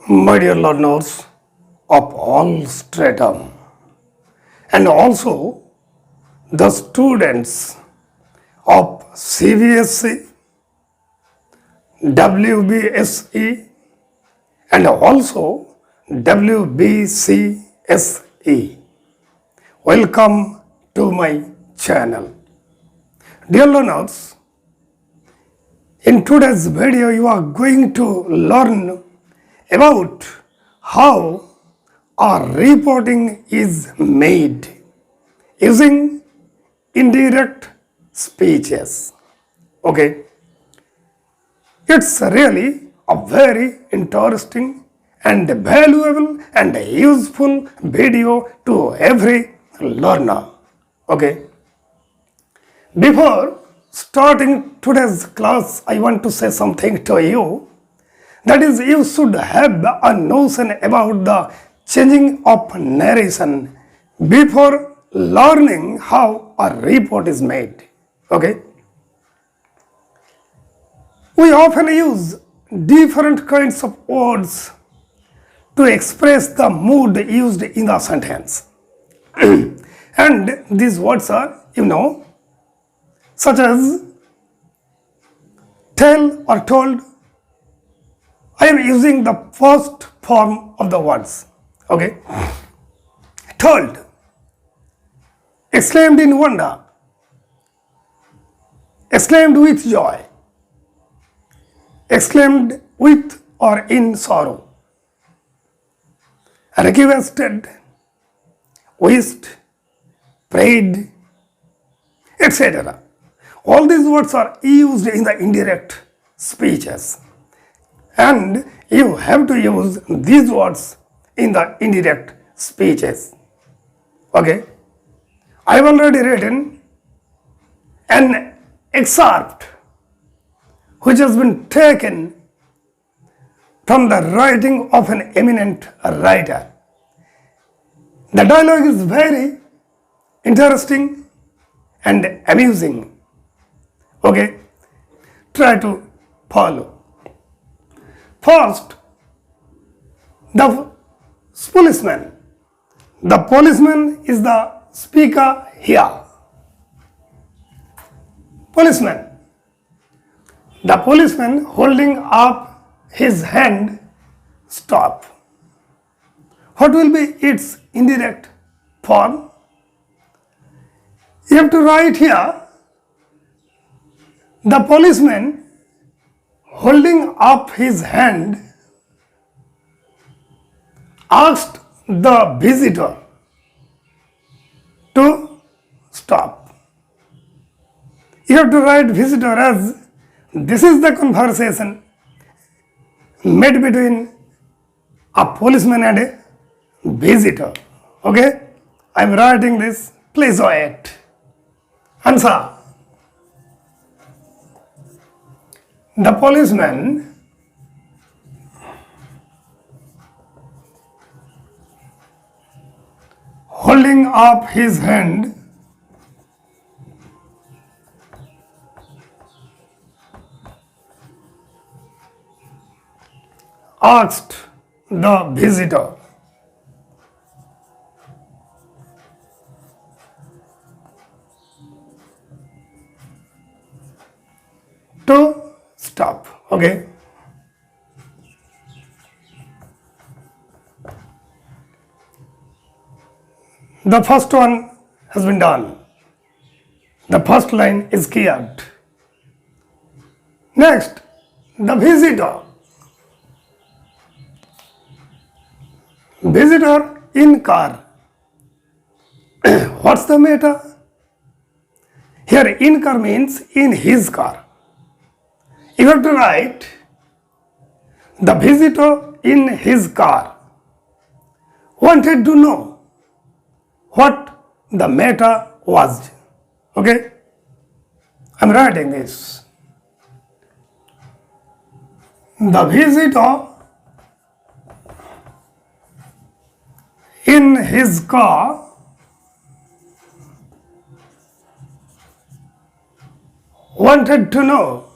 My dear learners of all stratum, and also the students of CBSE, WBSE, and also WBCSE. Welcome to my channel. Dear learners, in today's video you are going to learn about how a reporting is made using indirect speeches. Okay, it's really a very interesting and valuable and useful video to every learner. Okay, before starting today's class, I want to say something to you. That is, you should have a notion about the changing of narration before learning how a report is made. Okay? We often use different kinds of words to express the mood used in the sentence. And these words are, such as tell or told. I am using the first form of the words. Okay. Told. Exclaimed in wonder. Exclaimed with joy. Exclaimed with or in sorrow. Requested. Wished. Prayed. Etc. All these words are used in the indirect speeches. And you have to use these words in the indirect speeches. Okay? I have already written an excerpt which has been taken from the writing of an eminent writer. The dialogue is very interesting and amusing. Okay? Try to follow. First, the policeman. The policeman is the speaker here. Policeman. The policeman holding up his hand, stop. What will be its indirect form? You have to write here, the policeman holding up his hand asked the visitor to stop. You have to write visitor as this is the conversation made between a policeman and a visitor. Okay? I am writing this. Please wait. Answer. The policeman holding up his hand asked the visitor to stop. Okay. The first one has been done. The first line is cleared. Next, the visitor. Visitor in car. What's the matter? Here in car means in his car. You have to write the visitor in his car wanted to know what the matter was. Okay? I am writing this. The visitor in his car wanted to know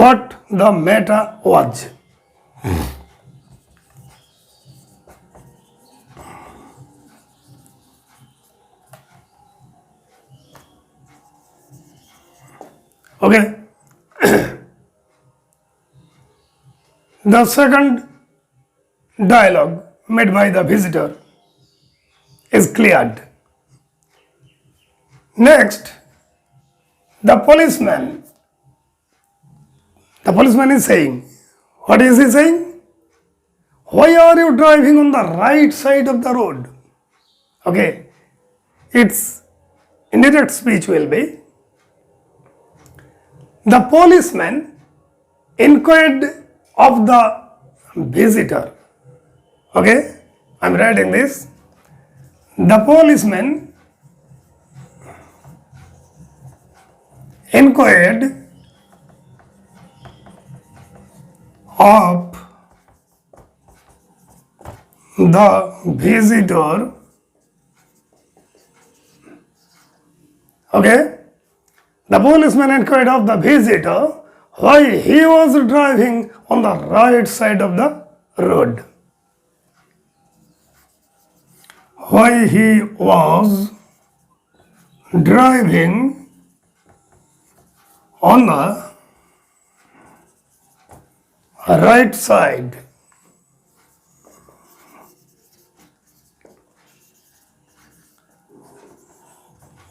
what the matter was. Okay. The second dialogue made by the visitor is cleared. Next, the policeman is saying, what is he saying? Why are you driving on the right side of the road? Okay, its indirect speech will be, the policeman inquired of the visitor. Okay, I'm writing this. The policeman inquired of the visitor. Okay, the policeman inquired of the visitor why he was driving on the right side of the road. Why he was driving on the right side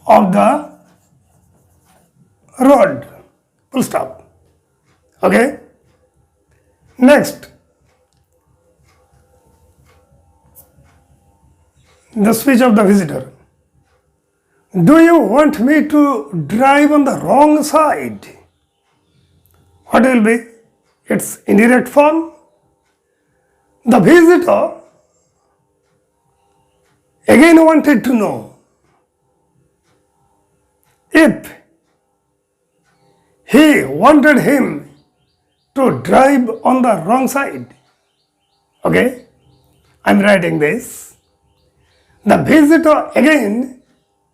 of the road. Full stop. Okay. Next, the speech of the visitor. Do you want me to drive on the wrong side? What will be its indirect form? The visitor again wanted to know if he wanted him to drive on the wrong side. Okay, I'm writing this. The visitor again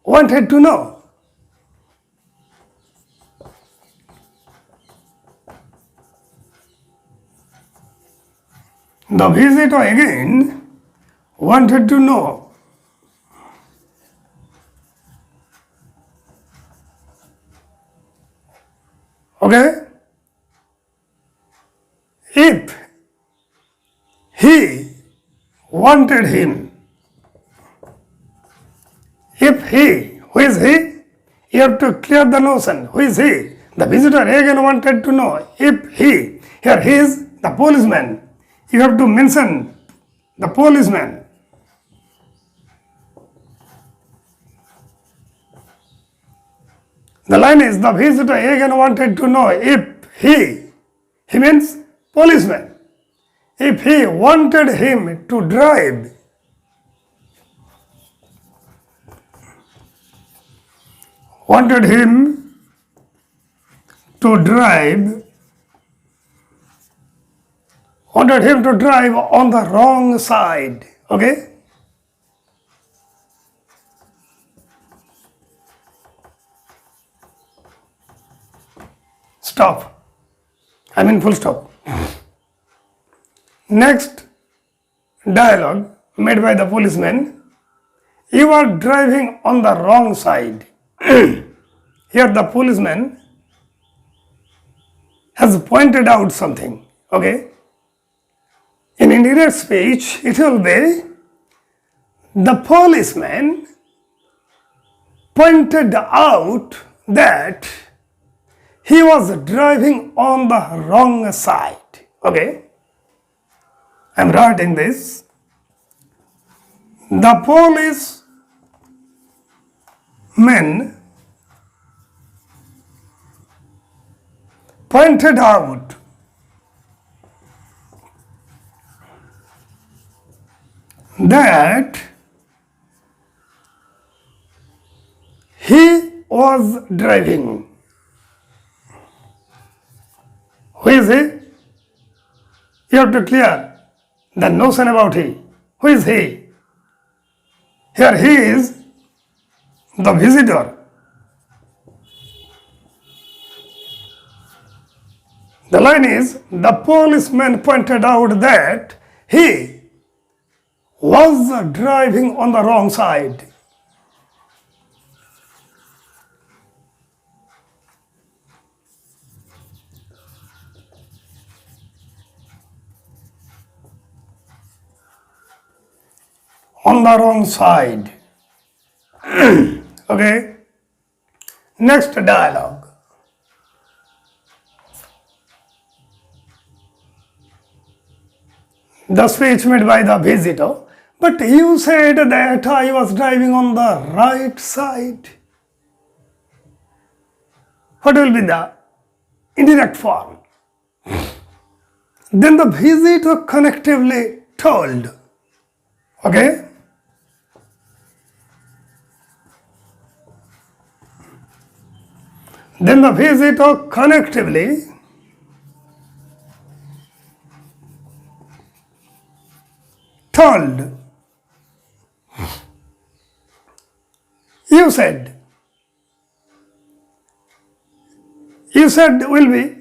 wanted to know the visitor again wanted to know okay, if he wanted him, if he, who is he? You have to clear the notion. Who is he? The visitor again wanted to know if he, here he is the policeman. You have to mention the policeman. The line is the visitor again wanted to know if he means policeman, if he wanted him to drive wanted him to drive on the wrong side. Okay, stop. I mean full stop. Next dialogue made by the policeman. You are driving on the wrong side. Here the policeman has pointed out something. Okay. In indirect speech, it will be the policeman pointed out that he was driving on the wrong side. Okay. I'm writing this. The policeman pointed out that he was driving. Who is he? You have to clear the notion about he. Who is he? Here he is the visitor. The line is, the policeman pointed out that he was driving on the wrong side. On the wrong side. Okay. Next dialogue. The speech made by the visitor. But you said that I was driving on the right side. What will be the indirect form? Then the visitor connectively told. Okay? Then the visitor connectively told. You said will be,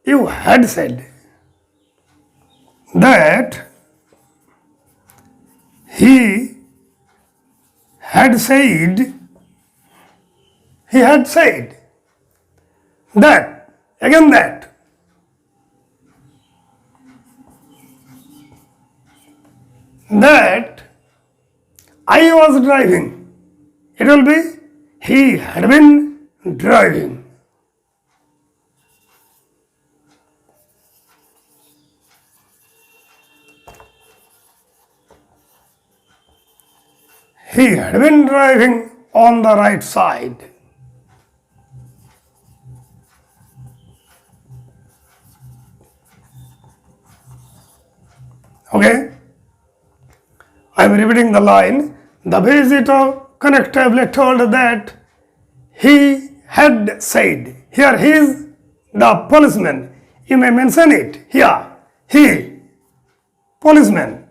you had said that he had said that, again that I was driving. It will be, he had been driving. He had been driving on the right side. Okay? I am repeating the line. The visitor connectively told that he had said. Here he is the policeman. You may mention it here. He, policeman.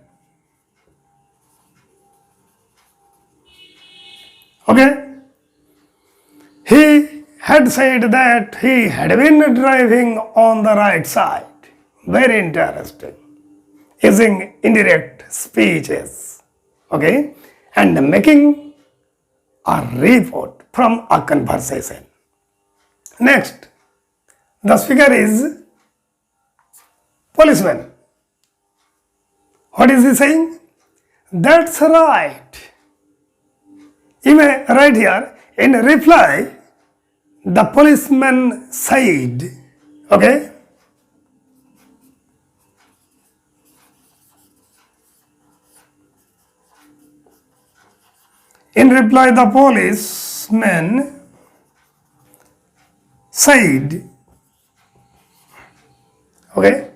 Okay? He had said that he had been driving on the right side. Very interesting. Using indirect speeches. Okay? And making a report from a conversation. Next, the speaker is policeman. What is he saying? That's right. You may write here, in reply, the policeman said, okay? In reply, the policeman said, okay,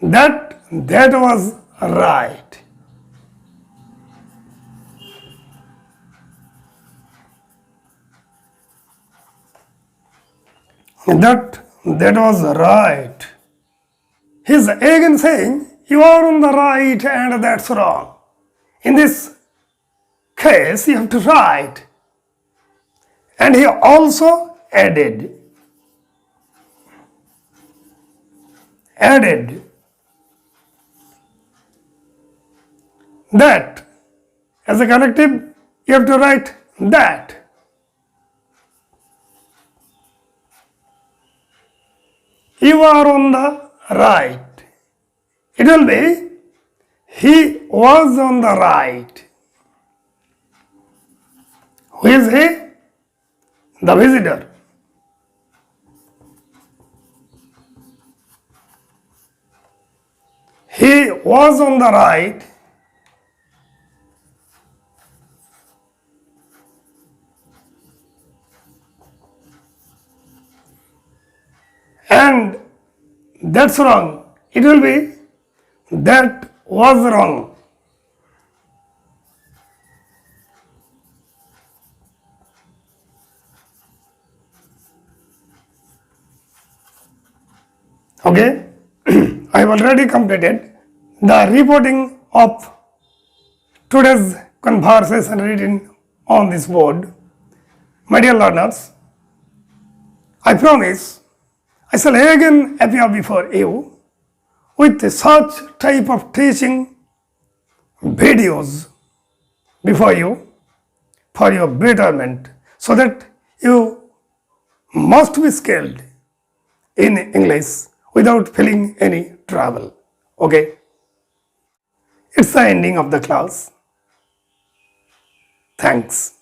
that was right. That was right. He's again saying, you are on the right and that's wrong. In this case, you have to write. And he also added that as a collective, you have to write that. You are on the right. It will be, he was on the right. Who is he? The visitor. He was on the right. And that's wrong. It will be, that was wrong. Okay? I have already completed the reporting of today's conversation written on this board. My dear learners, I promise I shall again appear before you with such type of teaching videos before you for your betterment, so that you must be skilled in English without feeling any trouble. Okay? It's the ending of the class. Thanks.